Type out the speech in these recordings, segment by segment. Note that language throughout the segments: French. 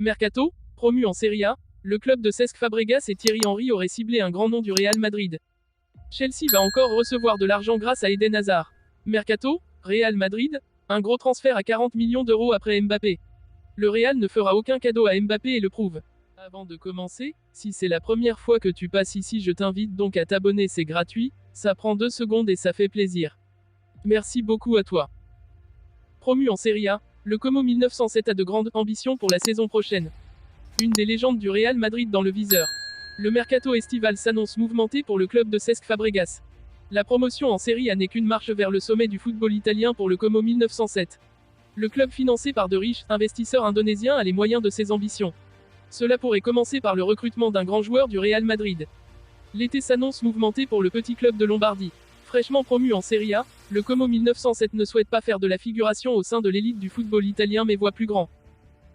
Mercato, promu en Serie A, le club de Cesc Fabregas et Thierry Henry auraient ciblé un grand nom du Real Madrid. Chelsea va encore recevoir de l'argent grâce à Eden Hazard. Mercato, Real Madrid, un gros transfert à 40 millions d'euros après Mbappé. Le Real ne fera aucun cadeau à Mbappé et le prouve. Avant de commencer, si c'est la première fois que tu passes ici, je t'invite donc à t'abonner, c'est gratuit, ça prend 2 secondes et ça fait plaisir. Merci beaucoup à toi. Promu en Serie A, le Como 1907 a de grandes ambitions pour la saison prochaine. Une des légendes du Real Madrid dans le viseur. Le mercato estival s'annonce mouvementé pour le club de Cesc Fabregas. La promotion en Serie A n'est qu'une marche vers le sommet du football italien pour le Como 1907. Le club financé par de riches investisseurs indonésiens a les moyens de ses ambitions. Cela pourrait commencer par le recrutement d'un grand joueur du Real Madrid. L'été s'annonce mouvementé pour le petit club de Lombardie. Fraîchement promu en Serie A, le Como 1907 ne souhaite pas faire de la figuration au sein de l'élite du football italien mais voit plus grand.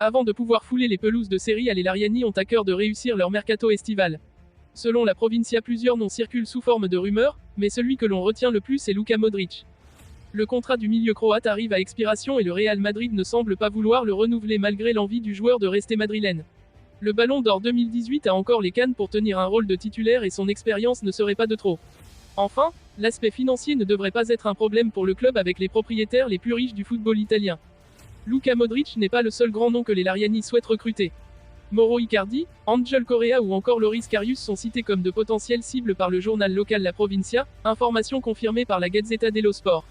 Avant de pouvoir fouler les pelouses de Serie A, les Lariani ont à cœur de réussir leur mercato estival. Selon la Provincia, plusieurs noms circulent sous forme de rumeurs, mais celui que l'on retient le plus est Luka Modric. Le contrat du milieu croate arrive à expiration et le Real Madrid ne semble pas vouloir le renouveler malgré l'envie du joueur de rester madrilène. Le Ballon d'Or 2018 a encore les cannes pour tenir un rôle de titulaire et son expérience ne serait pas de trop. Enfin, l'aspect financier ne devrait pas être un problème pour le club avec les propriétaires les plus riches du football italien. Luka Modric n'est pas le seul grand nom que les Lariani souhaitent recruter. Mauro Icardi, Angel Correa ou encore Loris Karius sont cités comme de potentielles cibles par le journal local La Provincia, information confirmée par la Gazzetta dello Sport.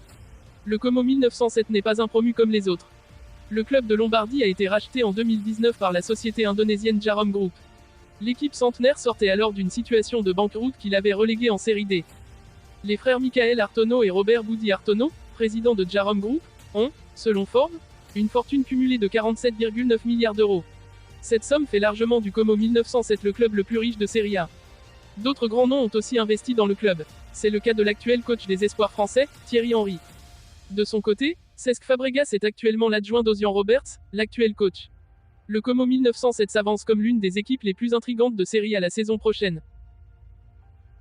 Le Como 1907 n'est pas un promu comme les autres. Le club de Lombardie a été racheté en 2019 par la société indonésienne Djarum Group. L'équipe centenaire sortait alors d'une situation de banqueroute qui l'avait reléguée en Série D. Les frères Michael Artono et Robert Budi Artono, présidents de Djarum Group, ont, selon Forbes, une fortune cumulée de 47,9 milliards d'euros. Cette somme fait largement du Como 1907 le club le plus riche de Serie A. D'autres grands noms ont aussi investi dans le club. C'est le cas de l'actuel coach des espoirs français, Thierry Henry. De son côté, Cesc Fabregas est actuellement l'adjoint d'Osian Roberts, l'actuel coach. Le Como 1907 s'avance comme l'une des équipes les plus intrigantes de Serie A la saison prochaine.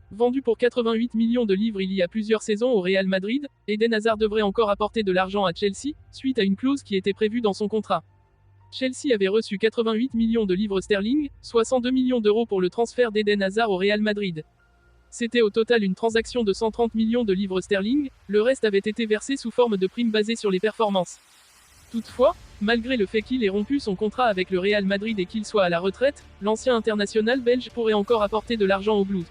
Vendu pour 88 millions de livres il y a plusieurs saisons au Real Madrid, Eden Hazard devrait encore apporter de l'argent à Chelsea, suite à une clause qui était prévue dans son contrat. Chelsea avait reçu 88 millions de livres sterling, soit 102 millions d'euros pour le transfert d'Eden Hazard au Real Madrid. C'était au total une transaction de 130 millions de livres sterling, le reste avait été versé sous forme de primes basées sur les performances. Toutefois, malgré le fait qu'il ait rompu son contrat avec le Real Madrid et qu'il soit à la retraite, l'ancien international belge pourrait encore apporter de l'argent aux Blues.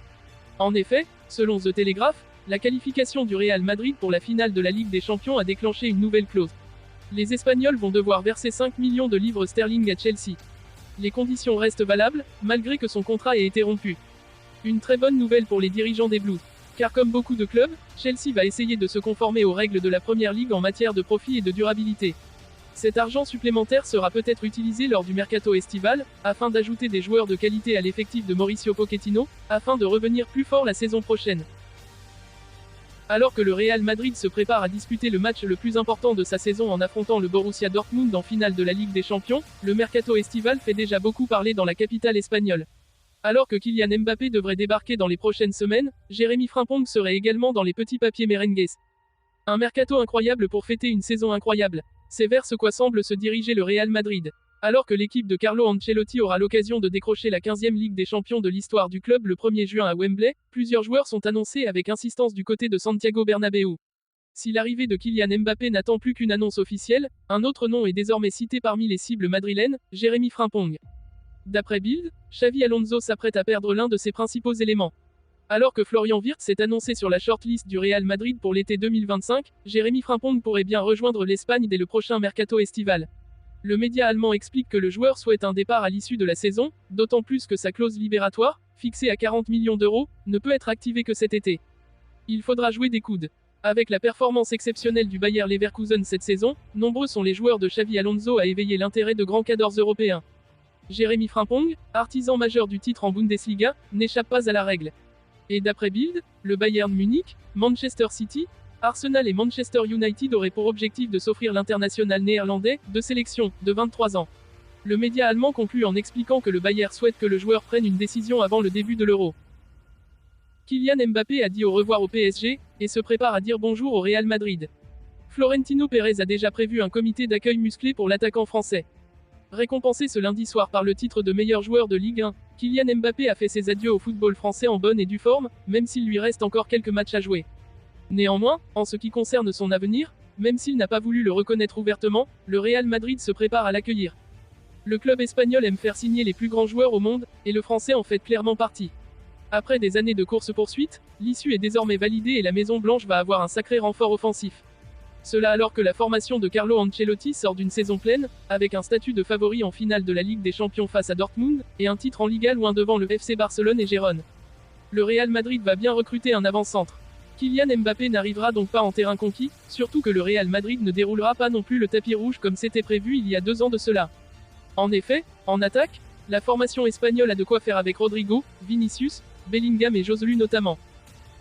En effet, selon The Telegraph, la qualification du Real Madrid pour la finale de la Ligue des Champions a déclenché une nouvelle clause. Les Espagnols vont devoir verser 5 millions de livres sterling à Chelsea. Les conditions restent valables, malgré que son contrat ait été rompu. Une très bonne nouvelle pour les dirigeants des Blues. Car comme beaucoup de clubs, Chelsea va essayer de se conformer aux règles de la Première Ligue en matière de profit et de durabilité. Cet argent supplémentaire sera peut-être utilisé lors du mercato estival, afin d'ajouter des joueurs de qualité à l'effectif de Mauricio Pochettino, afin de revenir plus fort la saison prochaine. Alors que le Real Madrid se prépare à disputer le match le plus important de sa saison en affrontant le Borussia Dortmund en finale de la Ligue des Champions, le mercato estival fait déjà beaucoup parler dans la capitale espagnole. Alors que Kylian Mbappé devrait débarquer dans les prochaines semaines, Jérémy Frimpong serait également dans les petits papiers merengues. Un mercato incroyable pour fêter une saison incroyable. C'est vers ce quoi semble se diriger le Real Madrid. Alors que l'équipe de Carlo Ancelotti aura l'occasion de décrocher la 15e Ligue des Champions de l'histoire du club le 1er juin à Wembley, plusieurs joueurs sont annoncés avec insistance du côté de Santiago Bernabéu. Si l'arrivée de Kylian Mbappé n'attend plus qu'une annonce officielle, un autre nom est désormais cité parmi les cibles madrilènes, Jérémy Frimpong. D'après Bild, Xavi Alonso s'apprête à perdre l'un de ses principaux éléments. Alors que Florian Wirtz s'est annoncé sur la shortlist du Real Madrid pour l'été 2025, Jérémy Frimpong pourrait bien rejoindre l'Espagne dès le prochain mercato estival. Le média allemand explique que le joueur souhaite un départ à l'issue de la saison, d'autant plus que sa clause libératoire, fixée à 40 millions d'euros, ne peut être activée que cet été. Il faudra jouer des coudes. Avec la performance exceptionnelle du Bayer Leverkusen cette saison, nombreux sont les joueurs de Xavi Alonso à éveiller l'intérêt de grands cadors européens. Jérémy Frimpong, artisan majeur du titre en Bundesliga, n'échappe pas à la règle. Et d'après Bild, le Bayern Munich, Manchester City, Arsenal et Manchester United auraient pour objectif de s'offrir l'international néerlandais, de sélection, de 23 ans. Le média allemand conclut en expliquant que le Bayern souhaite que le joueur prenne une décision avant le début de l'Euro. Kylian Mbappé a dit au revoir au PSG, et se prépare à dire bonjour au Real Madrid. Florentino Pérez a déjà prévu un comité d'accueil musclé pour l'attaquant français. Récompensé ce lundi soir par le titre de meilleur joueur de Ligue 1, Kylian Mbappé a fait ses adieux au football français en bonne et due forme, même s'il lui reste encore quelques matchs à jouer. Néanmoins, en ce qui concerne son avenir, même s'il n'a pas voulu le reconnaître ouvertement, le Real Madrid se prépare à l'accueillir. Le club espagnol aime faire signer les plus grands joueurs au monde, et le français en fait clairement partie. Après des années de course-poursuite, l'issue est désormais validée et la Maison Blanche va avoir un sacré renfort offensif. Cela alors que la formation de Carlo Ancelotti sort d'une saison pleine, avec un statut de favori en finale de la Ligue des Champions face à Dortmund, et un titre en Liga loin devant le FC Barcelone et Gérone. Le Real Madrid va bien recruter un avant-centre. Kylian Mbappé n'arrivera donc pas en terrain conquis, surtout que le Real Madrid ne déroulera pas non plus le tapis rouge comme c'était prévu il y a 2 ans de cela. En effet, en attaque, la formation espagnole a de quoi faire avec Rodrigo, Vinicius, Bellingham et Joselu notamment.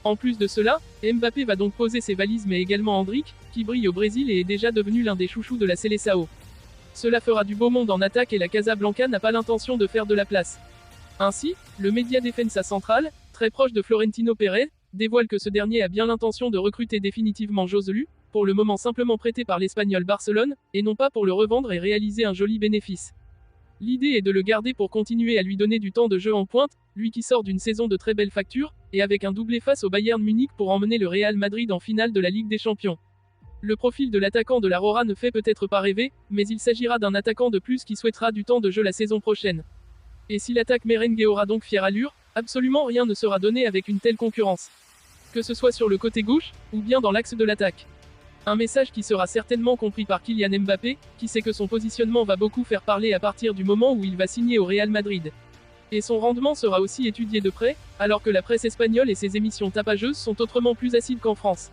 En plus de cela, Mbappé va donc poser ses valises mais également Endrick, qui brille au Brésil et est déjà devenu l'un des chouchous de la Seleção. Cela fera du beau monde en attaque et la Casablanca n'a pas l'intention de faire de la place. Ainsi, le média Defensa Central, très proche de Florentino Pérez, dévoile que ce dernier a bien l'intention de recruter définitivement Joselu, pour le moment simplement prêté par l'Espagnol Barcelone, et non pas pour le revendre et réaliser un joli bénéfice. L'idée est de le garder pour continuer à lui donner du temps de jeu en pointe, lui qui sort d'une saison de très belle facture, et avec un doublé face au Bayern Munich pour emmener le Real Madrid en finale de la Ligue des Champions. Le profil de l'attaquant de la Rora ne fait peut-être pas rêver, mais il s'agira d'un attaquant de plus qui souhaitera du temps de jeu la saison prochaine. Et si l'attaque merengue aura donc fière allure, absolument rien ne sera donné avec une telle concurrence. Que ce soit sur le côté gauche, ou bien dans l'axe de l'attaque. Un message qui sera certainement compris par Kylian Mbappé, qui sait que son positionnement va beaucoup faire parler à partir du moment où il va signer au Real Madrid. Et son rendement sera aussi étudié de près, alors que la presse espagnole et ses émissions tapageuses sont autrement plus acides qu'en France.